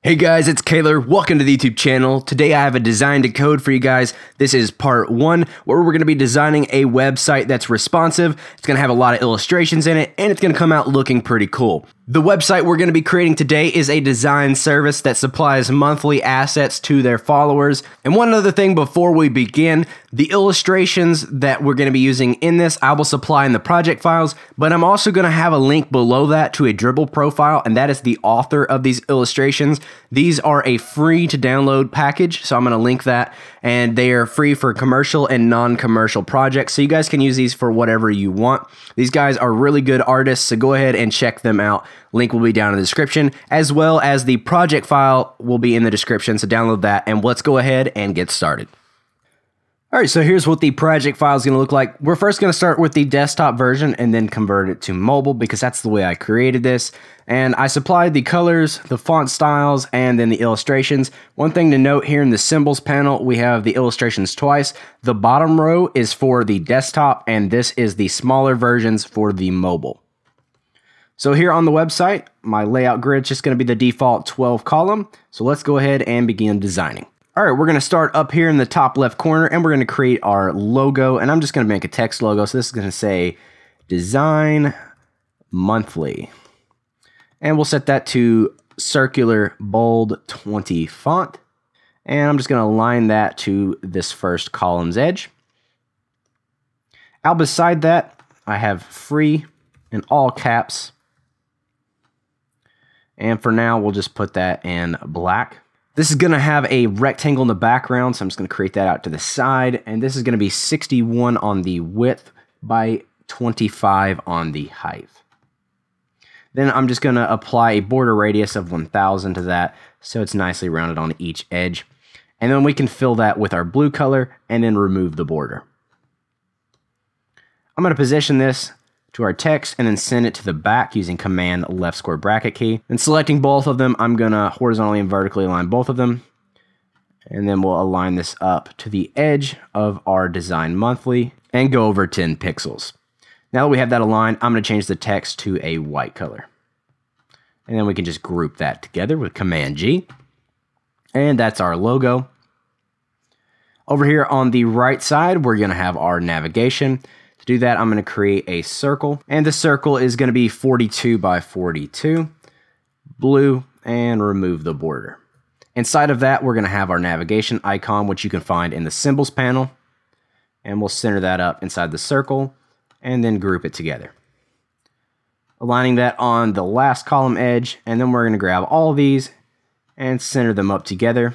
Hey guys, it's Kaylor. Welcome to the YouTube channel. Today I have a design to code for you guys. This is part 1, where we're going to be designing a website that's responsive. It's going to have a lot of illustrations in it, and it's going to come out looking pretty cool. The website we're going to be creating today is a design service that supplies monthly assets to their followers. And one other thing before we begin, the illustrations that we're going to be using in this, I will supply in the project files, but I'm also going to have a link below that to a Dribbble profile, and that is the author of these illustrations. These are a free to download package, so I'm going to link that, and they are free for commercial and non-commercial projects, so you guys can use these for whatever you want. These guys are really good artists, so go ahead and check them out. Link will be down in the description, as well as the project file will be in the description, so download that, and let's go ahead and get started. Alright, so here's what the project file is going to look like. We're first going to start with the desktop version and then convert it to mobile because that's the way I created this. And I supplied the colors, the font styles, and then the illustrations. One thing to note here in the symbols panel, we have the illustrations twice. The bottom row is for the desktop, and this is the smaller versions for the mobile. So here on the website, my layout grid is just going to be the default 12 column. So let's go ahead and begin designing. All right, we're going to start up here in the top left corner, and we're going to create our logo, and I'm just going to make a text logo. So this is going to say Design Monthly, and we'll set that to circular bold 20 font, and I'm just going to align that to this first column's edge. Out beside that, I have free in all caps, and for now, we'll just put that in black. This is going to have a rectangle in the background, so I'm just going to create that out to the side, and this is going to be 61 on the width by 25 on the height. Then I'm just going to apply a border radius of 1000 to that, so it's nicely rounded on each edge. And then we can fill that with our blue color, and then remove the border. I'm going to position this to our text and then send it to the back using Command left square bracket key. And selecting both of them, I'm going to horizontally and vertically align both of them. And then we'll align this up to the edge of our Design Monthly and go over 10 pixels. Now that we have that aligned, I'm going to change the text to a white color. And then we can just group that together with Command G. And that's our logo. Over here on the right side, we're going to have our navigation. To do that, I'm going to create a circle, and the circle is going to be 42 by 42, blue, and remove the border. Inside of that, we're going to have our navigation icon, which you can find in the symbols panel, and we'll center that up inside the circle, and then group it together. Aligning that on the last column edge, and then we're going to grab all of these and center them up together,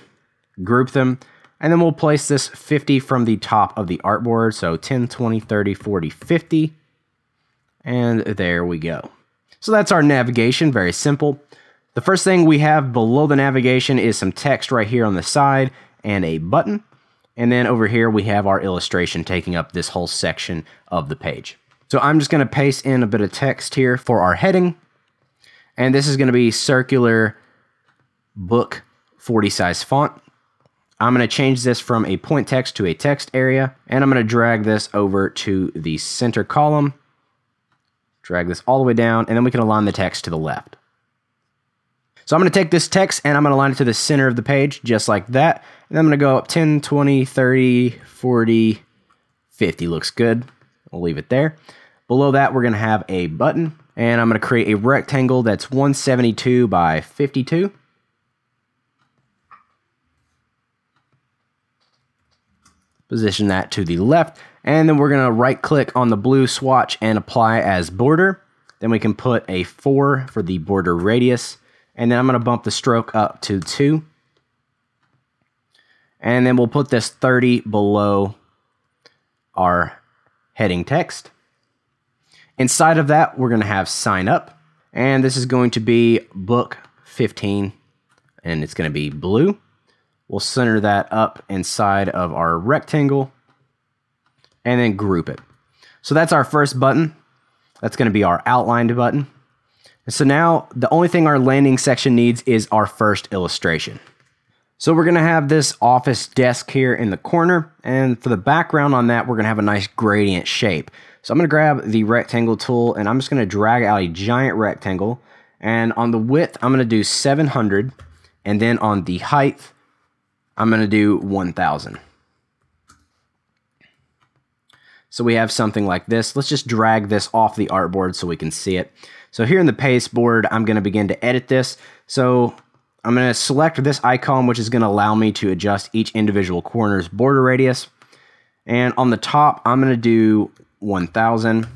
group them, and then we'll place this 50 from the top of the artboard. So 10, 20, 30, 40, 50. And there we go. So that's our navigation, very simple. The first thing we have below the navigation is some text right here on the side and a button. And then over here we have our illustration taking up this whole section of the page. So I'm just going to paste in a bit of text here for our heading. And this is going to be circular book 40 size font. I'm going to change this from a point text to a text area, and I'm going to drag this over to the center column, drag this all the way down, and then we can align the text to the left. So I'm going to take this text and I'm going to align it to the center of the page, just like that, and I'm going to go up 10, 20, 30, 40, 50, looks good. We'll leave it there. Below that, we're going to have a button, and I'm going to create a rectangle that's 172 by 52. Position that to the left, and then we're going to right click on the blue swatch and apply as border. Then we can put a 4 for the border radius, and then I'm going to bump the stroke up to 2. And then we'll put this 30 below our heading text. Inside of that, we're going to have sign up, and this is going to be book 15, and it's going to be blue. We'll center that up inside of our rectangle and then group it. So that's our first button. That's going to be our outlined button. And so now the only thing our landing section needs is our first illustration. So we're going to have this office desk here in the corner, and for the background on that, we're going to have a nice gradient shape. So I'm going to grab the rectangle tool, and I'm just going to drag out a giant rectangle, and on the width, I'm going to do 700. And then on the height, I'm going to do 1000. So we have something like this. Let's just drag this off the artboard so we can see it. So here in the pasteboard, I'm going to begin to edit this. So I'm going to select this icon, which is going to allow me to adjust each individual corner's border radius. And on the top, I'm going to do 1000.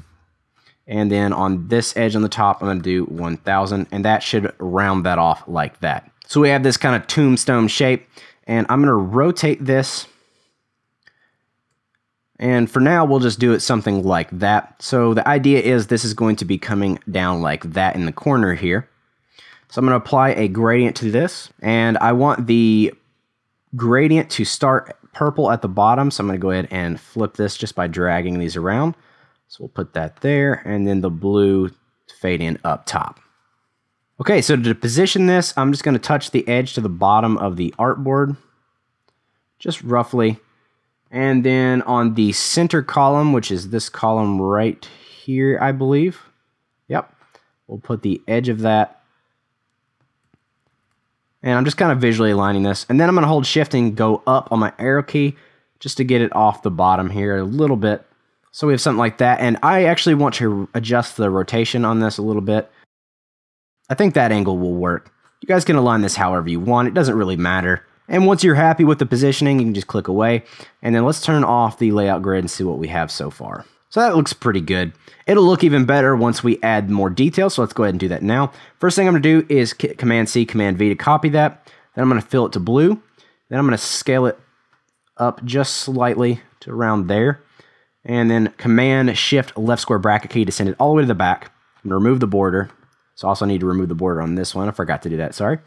And then on this edge on the top, I'm going to do 1000. And that should round that off like that. So we have this kind of tombstone shape. And I'm going to rotate this. And for now, we'll just do it something like that. So the idea is this is going to be coming down like that in the corner here. So I'm going to apply a gradient to this. And I want the gradient to start purple at the bottom. So I'm going to go ahead and flip this just by dragging these around. So we'll put that there. And then the blue fade in up top. Okay, so to position this, I'm just going to touch the edge to the bottom of the artboard. Just roughly. And then on the center column, which is this column right here, I believe. Yep. We'll put the edge of that. And I'm just kind of visually aligning this. And then I'm going to hold shift and go up on my arrow key just to get it off the bottom here a little bit. So we have something like that. And I actually want to adjust the rotation on this a little bit. I think that angle will work. You guys can align this however you want. It doesn't really matter. And once you're happy with the positioning, you can just click away. And then let's turn off the layout grid and see what we have so far. So that looks pretty good. It'll look even better once we add more detail. So let's go ahead and do that now. First thing I'm going to do is Command-C, Command-V to copy that. Then I'm going to fill it to blue. Then I'm going to scale it up just slightly to around there. And then Command-Shift left square bracket key to send it all the way to the back. I'm going to remove the border. So I also need to remove the border on this one. I forgot to do that, sorry.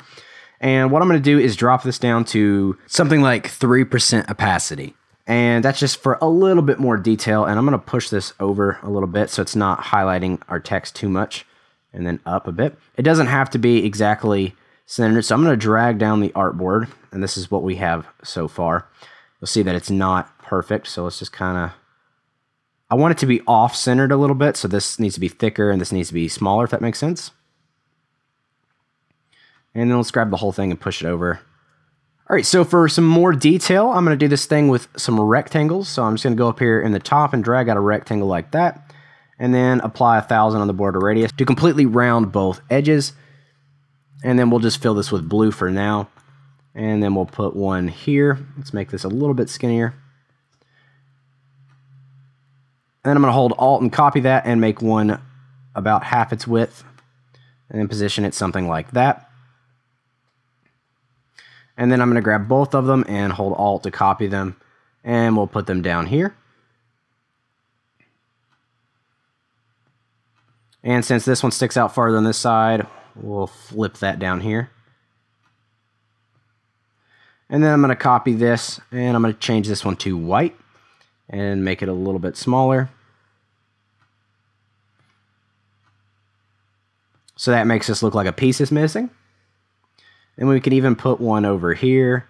And what I'm going to do is drop this down to something like 3% opacity. And that's just for a little bit more detail. And I'm going to push this over a little bit so it's not highlighting our text too much. And then up a bit. It doesn't have to be exactly centered. So I'm going to drag down the artboard. And this is what we have so far. You'll see that it's not perfect. So let's just kind of... I want it to be off-centered a little bit. So this needs to be thicker and this needs to be smaller, if that makes sense. And then let's grab the whole thing and push it over. All right, so for some more detail, I'm going to do this thing with some rectangles. So I'm just going to go up here in the top and drag out a rectangle like that. And then apply 1000 on the border radius to completely round both edges. And then we'll just fill this with blue for now. And then we'll put one here. Let's make this a little bit skinnier. And then I'm going to hold Alt and copy that and make one about half its width. And then position it something like that. And then I'm going to grab both of them and hold Alt to copy them. And we'll put them down here. And since this one sticks out farther on this side, we'll flip that down here. And then I'm going to copy this and I'm going to change this one to white and make it a little bit smaller. So that makes this look like a piece is missing. And we can even put one over here.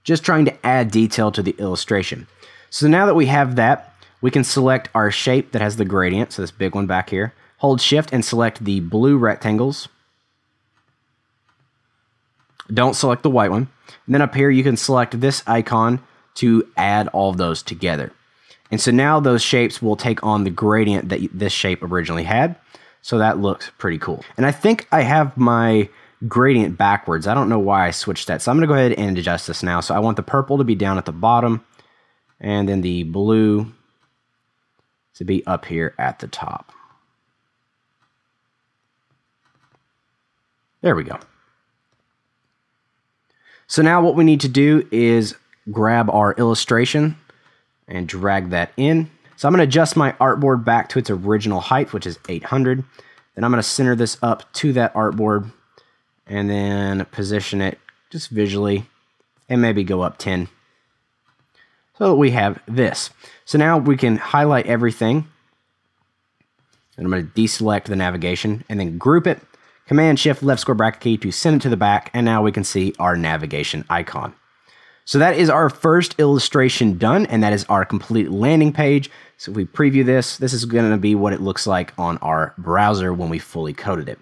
Just trying to add detail to the illustration. So now that we have that, we can select our shape that has the gradient, so this big one back here. Hold Shift and select the blue rectangles. Don't select the white one. And then up here you can select this icon to add all of those together. And so now those shapes will take on the gradient that this shape originally had. So that looks pretty cool. And I think I have my gradient backwards. I don't know why I switched that. So I'm going to go ahead and adjust this now. So I want the purple to be down at the bottom and then the blue to be up here at the top. There we go. So now what we need to do is grab our illustration and drag that in. So I'm going to adjust my artboard back to its original height, which is 800. Then I'm going to center this up to that artboard and then position it just visually and maybe go up 10. So that we have this. So now we can highlight everything. And I'm going to deselect the navigation and then group it. Command-Shift left square bracket key to send it to the back. And now we can see our navigation icon. So that is our first illustration done, and that is our complete landing page. So if we preview this, this is going to be what it looks like on our browser when we fully coded it.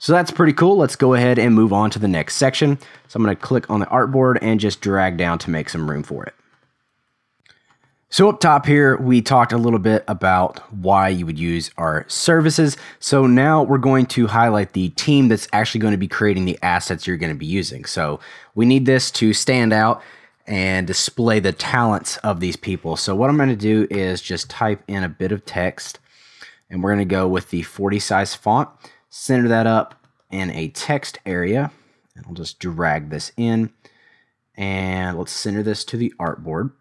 So that's pretty cool. Let's go ahead and move on to the next section. So I'm going to click on the artboard and just drag down to make some room for it. So up top here, we talked a little bit about why you would use our services. So now we're going to highlight the team that's actually going to be creating the assets you're going to be using. So we need this to stand out and display the talents of these people. So what I'm going to do is just type in a bit of text, and we're going to go with the 40 size font, center that up in a text area, and I'll just drag this in, and let's center this to the artboard.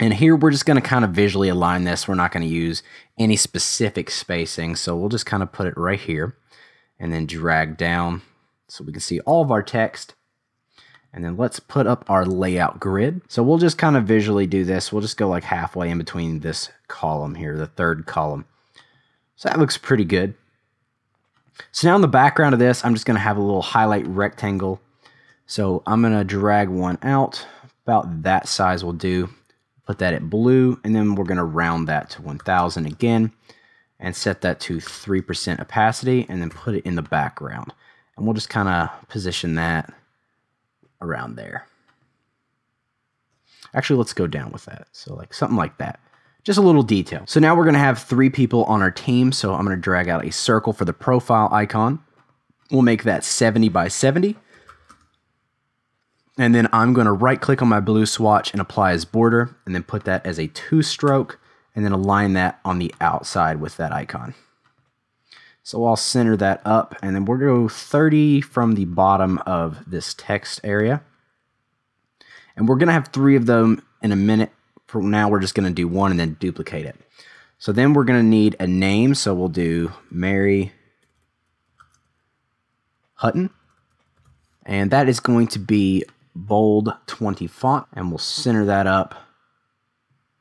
And here we're just going to kind of visually align this. We're not going to use any specific spacing, so we'll just kind of put it right here and then drag down so we can see all of our text. And then let's put up our layout grid. So we'll just kind of visually do this. We'll just go like halfway in between this column here, the third column. So that looks pretty good. So now in the background of this, I'm just going to have a little highlight rectangle. So I'm going to drag one out. About that size will do. Put that at blue, and then we're going to round that to 1000 again and set that to 3% opacity, and then put it in the background. And we'll just kind of position that around there. Actually, let's go down with that. So like something like that. Just a little detail. So now we're going to have 3 people on our team. So I'm going to drag out a circle for the profile icon. We'll make that 70 by 70. And then I'm going to right click on my blue swatch and apply as border, and then put that as a 2-stroke, and then align that on the outside with that icon. So I'll center that up, and then we'll go 30 from the bottom of this text area. And we're going to have 3 of them in a minute. For now, we're just going to do 1 and then duplicate it. So then we're going to need a name, so we'll do Mary Hutton. And that is going to be bold 20 font, and we'll center that up,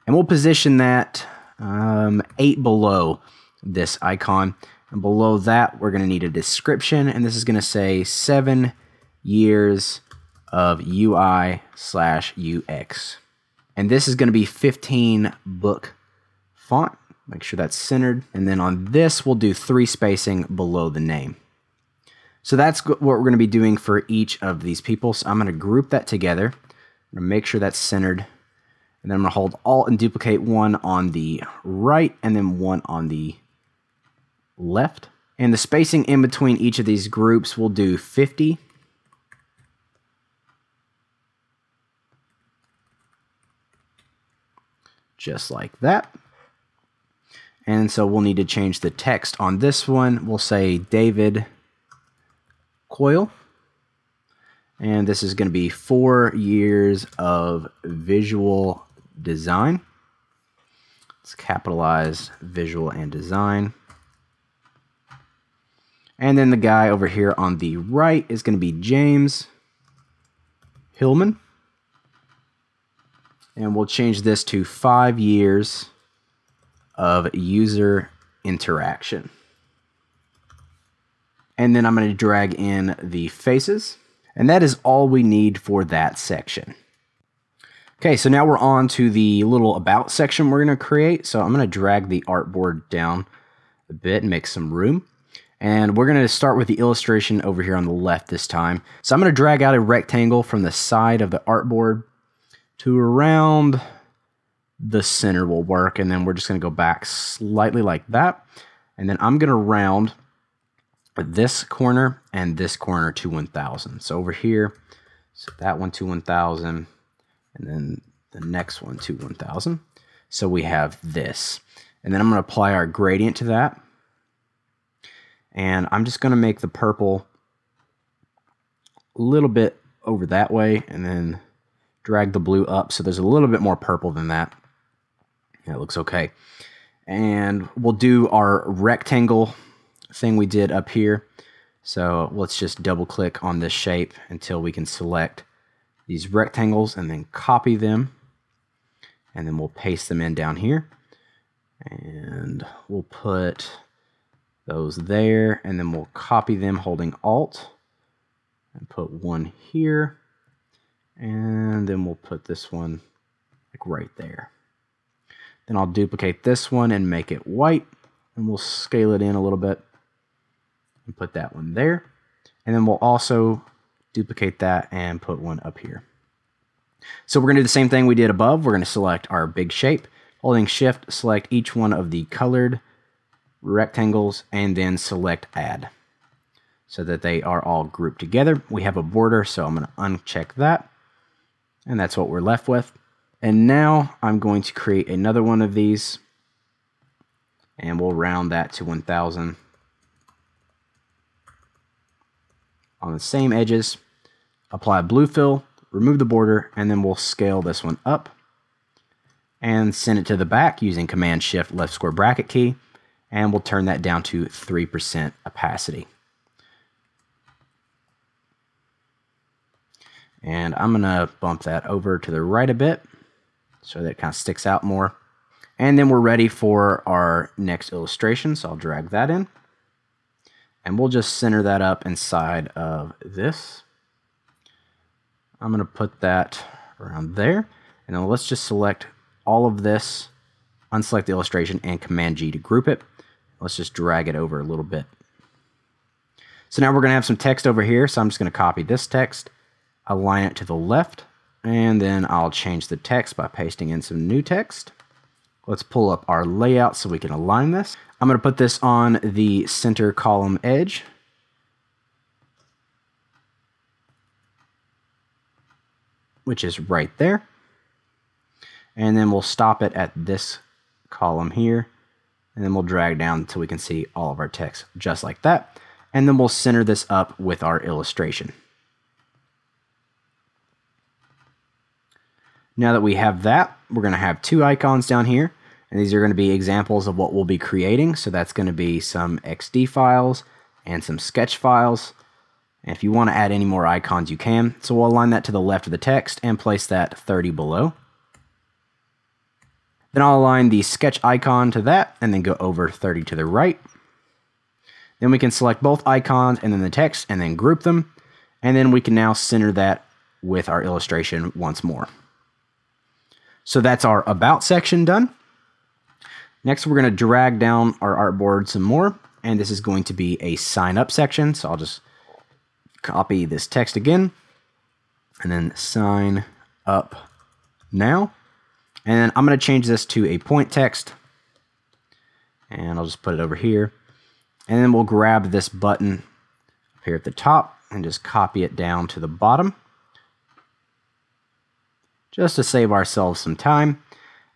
and we'll position that 8 below this icon, and below that we're going to need a description, and this is going to say 7 years of UI/UX, and this is going to be 15 book font. Make sure that's centered, and then on this we'll do 3 spacing below the name. So that's what we're going to be doing for each of these people. So I'm going to group that together. I'm going to make sure that's centered. And then I'm going to hold Alt and duplicate 1 on the right and then 1 on the left. And the spacing in between each of these groups we'll do 50. Just like that. And so we'll need to change the text on this one. We'll say David Coyle, and this is going to be 4 years of visual design. Let's capitalize visual and design. And then the guy over here on the right is going to be James Hillman, and we'll change this to 5 years of user interaction. And then I'm going to drag in the faces. And that is all we need for that section. Okay, so now we're on to the little about section we're going to create. So I'm going to drag the artboard down a bit and make some room. And we're going to start with the illustration over here on the left this time. So I'm going to drag out a rectangle from the side of the artboard to around the center will work. And then we're just going to go back slightly like that. And then I'm going to round this corner and this corner to 1000. So over here, so that one to 1000, and then the next one to 1000. So we have this. And then I'm going to apply our gradient to that. And I'm just going to make the purple a little bit over that way, and then drag the blue up so there's a little bit more purple than that. That looks okay. And we'll do our rectangle thing we did up here. So let's just double click on this shape until we can select these rectangles and then copy them. And then we'll paste them in down here. And we'll put those there, and then we'll copy them holding Alt and put one here. And then we'll put this one like right there. Then I'll duplicate this one and make it white, and we'll scale it in a little bit. and put that one there. And then we'll also duplicate that and put one up here. So we're going to do the same thing we did above. We're going to select our big shape. Holding Shift, select each one of the colored rectangles, and then select Add, so that they are all grouped together. We have a border, so I'm going to uncheck that. And that's what we're left with. And now I'm going to create another one of these, and we'll round that to 1000 on the same edges. Apply blue fill, remove the border, and then we'll scale this one up and send it to the back using Command Shift left square bracket key, and we'll turn that down to 3% opacity. And I'm going to bump that over to the right a bit so that it kind of sticks out more. And then we're ready for our next illustration, so I'll drag that in. And we'll just center that up inside of this. I'm going to put that around there. And then let's just select all of this, unselect the illustration, and Command G to group it. Let's just drag it over a little bit. So now we're going to have some text over here, so I'm just going to copy this text, align it to the left, and then I'll change the text by pasting in some new text. Let's pull up our layout so we can align this. I'm going to put this on the center column edge. Which is right there. And then we'll stop it at this column here. And then we'll drag down until we can see all of our text just like that. And then we'll center this up with our illustration. Now that we have that, we're going to have two icons down here. And these are going to be examples of what we'll be creating. So that's going to be some XD files and some sketch files. And if you want to add any more icons, you can. So we'll align that to the left of the text and place that 30 below. Then I'll align the sketch icon to that and then go over 30 to the right. Then we can select both icons and then the text and then group them. And then we can now center that with our illustration once more. So that's our About section done. Next, we're going to drag down our artboard some more, and this is going to be a sign up section. So I'll just copy this text again, and then sign up now. And then I'm going to change this to a point text, and I'll just put it over here. And then we'll grab this button up here at the top and just copy it down to the bottom, just to save ourselves some time.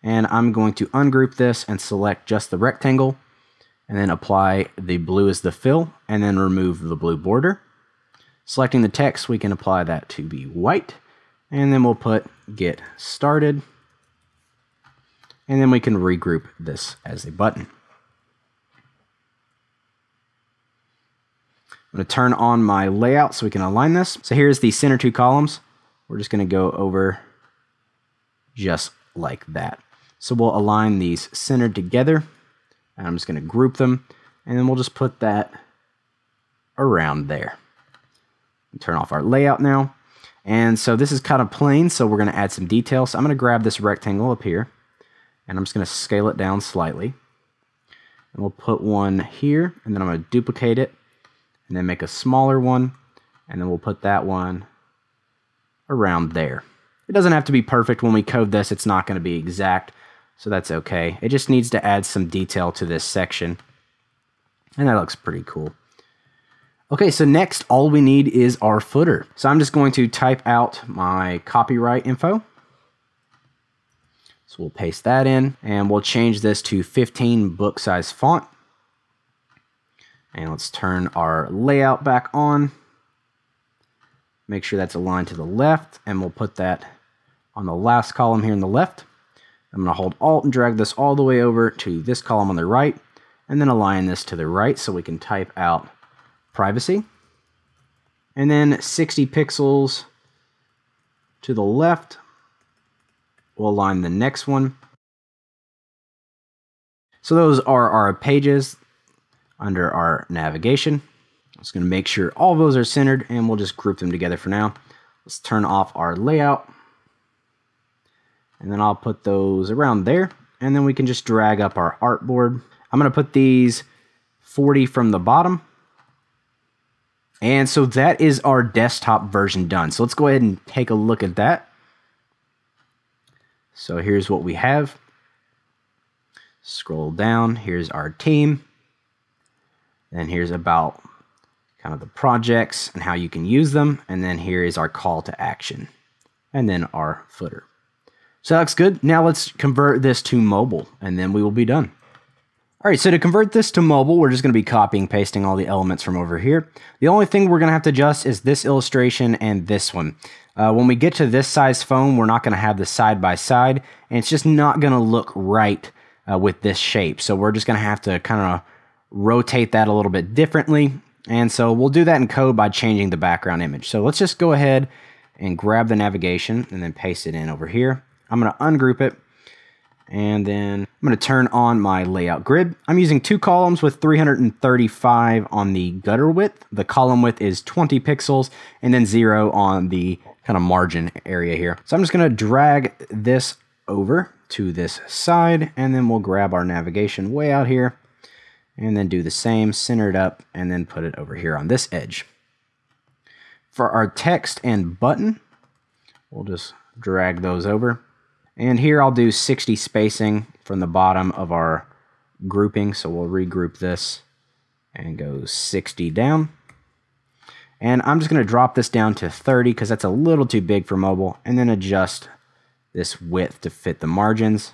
And I'm going to ungroup this and select just the rectangle, and then apply the blue as the fill, and then remove the blue border. Selecting the text, we can apply that to be white, and then we'll put Get Started, and then we can regroup this as a button. I'm going to turn on my layout so we can align this. So here's the center two columns. We're just going to go over just like that. So we'll align these centered together, and I'm just going to group them, and then we'll just put that around there. Turn off our layout now. And so this is kind of plain, so we're going to add some detail. So I'm going to grab this rectangle up here, and I'm just going to scale it down slightly. And we'll put one here, and then I'm going to duplicate it, and then make a smaller one, and then we'll put that one around there. It doesn't have to be perfect. When we code this, it's not going to be exact, so that's okay. It just needs to add some detail to this section, and that looks pretty cool. Okay, so next, all we need is our footer. So I'm just going to type out my copyright info. So we'll paste that in, and we'll change this to 15 book size font. And let's turn our layout back on. Make sure that's aligned to the left, and we'll put that on the last column here on the left. I'm going to hold Alt and drag this all the way over to this column on the right, and then align this to the right so we can type out privacy. And then 60 pixels to the left. We'll align the next one. So those are our pages under our navigation. I'm just going to make sure all of those are centered, and we'll just group them together for now. Let's turn off our layout, and then I'll put those around there, and then we can just drag up our artboard. I'm going to put these 40 from the bottom, And so that is our desktop version done. So let's go ahead and take a look at that. So here's what we have. Scroll down, here's our team. And here's about kind of the projects and how you can use them. And then here is our call to action. And then our footer. So that looks good. Now let's convert this to mobile, and then we will be done. All right, so to convert this to mobile, we're just going to be copying, pasting all the elements from over here. The only thing we're going to have to adjust is this illustration and this one. When we get to this size phone, we're not going to have the side by side, and it's just not going to look right with this shape. So we're just going to have to kind of rotate that a little bit differently. And so we'll do that in code by changing the background image. So let's just go ahead and grab the navigation and then paste it in over here. I'm going to ungroup it. And then I'm going to turn on my layout grid. I'm using 2 columns with 335 on the gutter width. The column width is 20 pixels and then 0 on the kind of margin area here. So I'm just going to drag this over to this side, and then we'll grab our navigation way out here and then do the same, center it up, and then put it over here on this edge. For our text and button, we'll just drag those over. And here I'll do 60 spacing from the bottom of our grouping. So we'll regroup this and go 60 down. And I'm just going to drop this down to 30 because that's a little too big for mobile. And then adjust this width to fit the margins.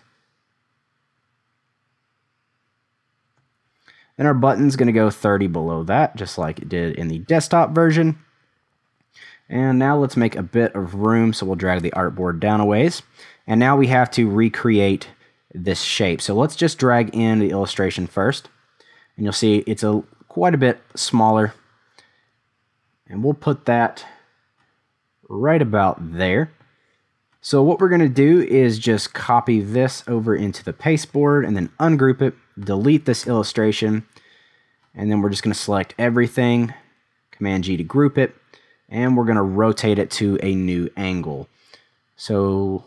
Then our button's going to go 30 below that, just like it did in the desktop version. And now let's make a bit of room, so we'll drag the artboard down a ways. And now we have to recreate this shape. So let's just drag in the illustration first. And you'll see it's quite a bit smaller. And we'll put that right about there. So what we're going to do is just copy this over into the pasteboard and then ungroup it, delete this illustration, and then we're just going to select everything, Command G to group it, and we're going to rotate it to a new angle. So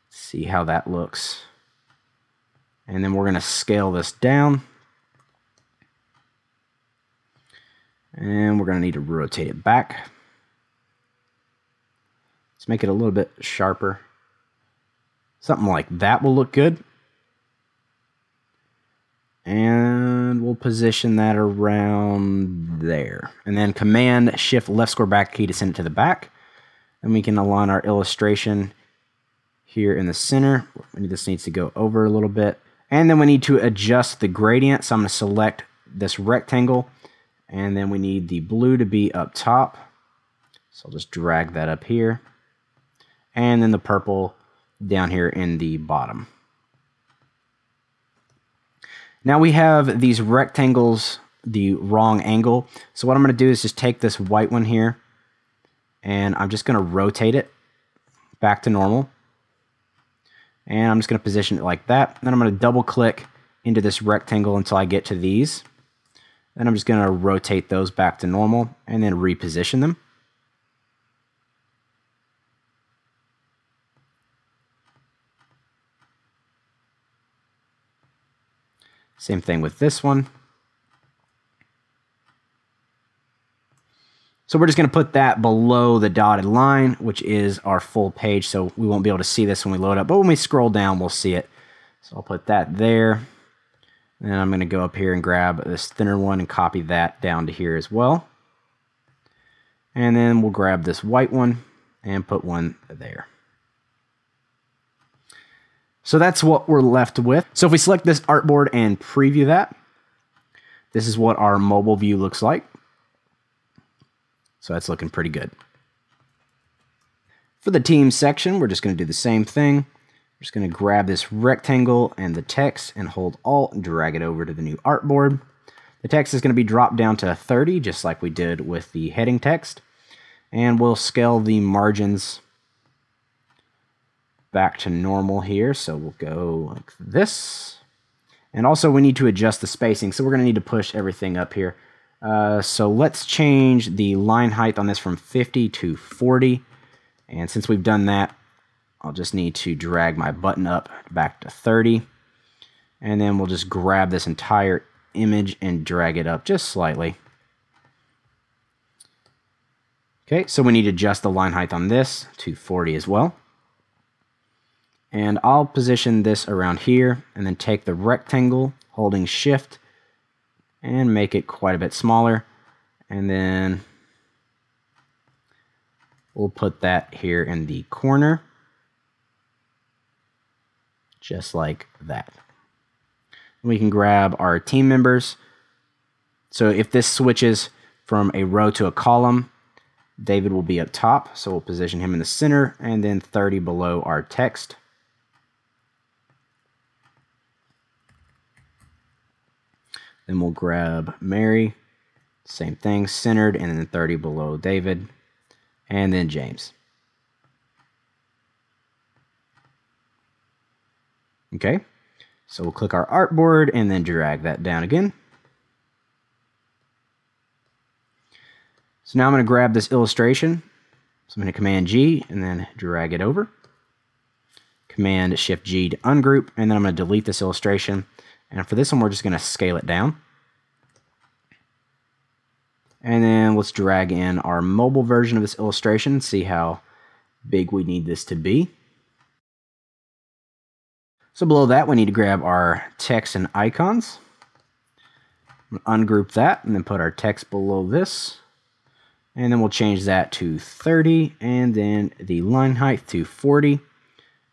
let's see how that looks. And then we're going to scale this down. And we're going to need to rotate it back. Let's make it a little bit sharper. Something like that will look good. And we'll position that around there. And then Command Shift left square bracket key to send it to the back. And we can align our illustration here in the center. This needs to go over a little bit. And then we need to adjust the gradient. So I'm going to select this rectangle. And then we need the blue to be up top. So I'll just drag that up here. And then the purple down here in the bottom. Now we have these rectangles the wrong angle. So what I'm going to do is just take this white one here. And I'm just going to rotate it back to normal. And I'm just going to position it like that. Then I'm going to double click into this rectangle until I get to these. Then I'm just going to rotate those back to normal and then reposition them. Same thing with this one. So we're just going to put that below the dotted line, which is our full page. So we won't be able to see this when we load up, but when we scroll down, we'll see it. So I'll put that there. And I'm going to go up here and grab this thinner one and copy that down to here as well. And then we'll grab this white one and put one there. So that's what we're left with. So if we select this artboard and preview that, this is what our mobile view looks like. So that's looking pretty good. For the team section, we're just going to do the same thing. We're just going to grab this rectangle and the text and hold Alt and drag it over to the new artboard. The text is going to be dropped down to 30, just like we did with the heading text. And we'll scale the margins back to normal here. So we'll go like this. And also we need to adjust the spacing. So we're going to need to push everything up here. So let's change the line height on this from 50 to 40. And since we've done that, I'll just need to drag my button up back to 30. And then we'll just grab this entire image and drag it up just slightly. Okay, so we need to adjust the line height on this to 40 as well. And I'll position this around here and then take the rectangle, holding shift, and make it quite a bit smaller. And then we'll put that here in the corner, just like that. We can grab our team members. So if this switches from a row to a column, David will be up top, so we'll position him in the center and then 30 below our text. Then we'll grab Mary, same thing, centered, and then 30 below David, and then James. Okay, so we'll click our artboard and then drag that down again. So now I'm going to grab this illustration. So I'm going to Command G and then drag it over. Command Shift G to ungroup, and then I'm going to delete this illustration. And for this one, we're just going to scale it down. And then let's drag in our mobile version of this illustration, see how big we need this to be. So below that, we need to grab our text and icons. Ungroup that, and then put our text below this. And then we'll change that to 30, and then the line height to 40,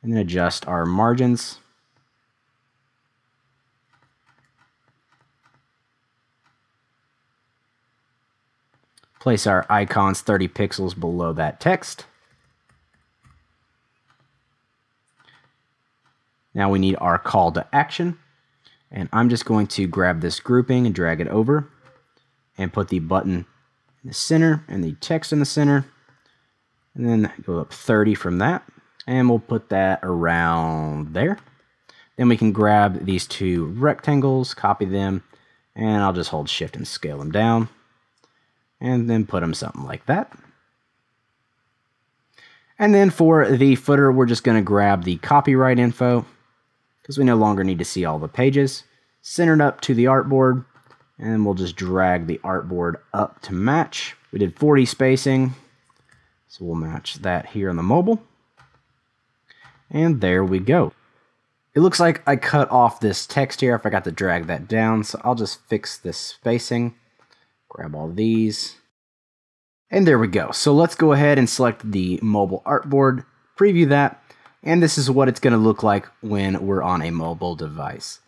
and then adjust our margins. Place our icons 30 pixels below that text. Now we need our call to action, and I'm just going to grab this grouping and drag it over and put the button in the center and the text in the center, and then go up 30 from that, and we'll put that around there. Then we can grab these two rectangles, copy them, and I'll just hold shift and scale them down, and then put them something like that. And then for the footer, we're just going to grab the copyright info, because we no longer need to see all the pages, centered up to the artboard, and we'll just drag the artboard up to match. We did 40 spacing, so we'll match that here on the mobile. And there we go. It looks like I cut off this text here. I forgot to drag that down, so I'll just fix this spacing. Grab all these. And there we go. So let's go ahead and select the mobile artboard, preview that, and this is what it's going to look like when we're on a mobile device.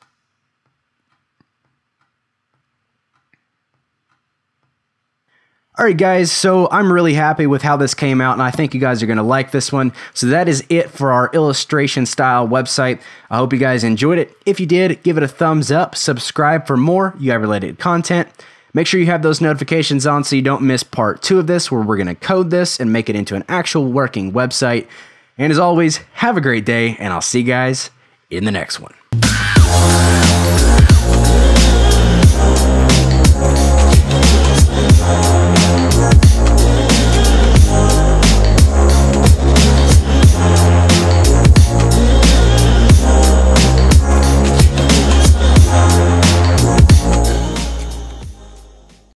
Alright guys, so I'm really happy with how this came out, and I think you guys are going to like this one. So that is it for our illustration style website. I hope you guys enjoyed it. If you did, give it a thumbs up, subscribe for more UI related content. Make sure you have those notifications on so you don't miss part 2 of this, where we're going to code this and make it into an actual working website. And as always, have a great day, and I'll see you guys in the next one.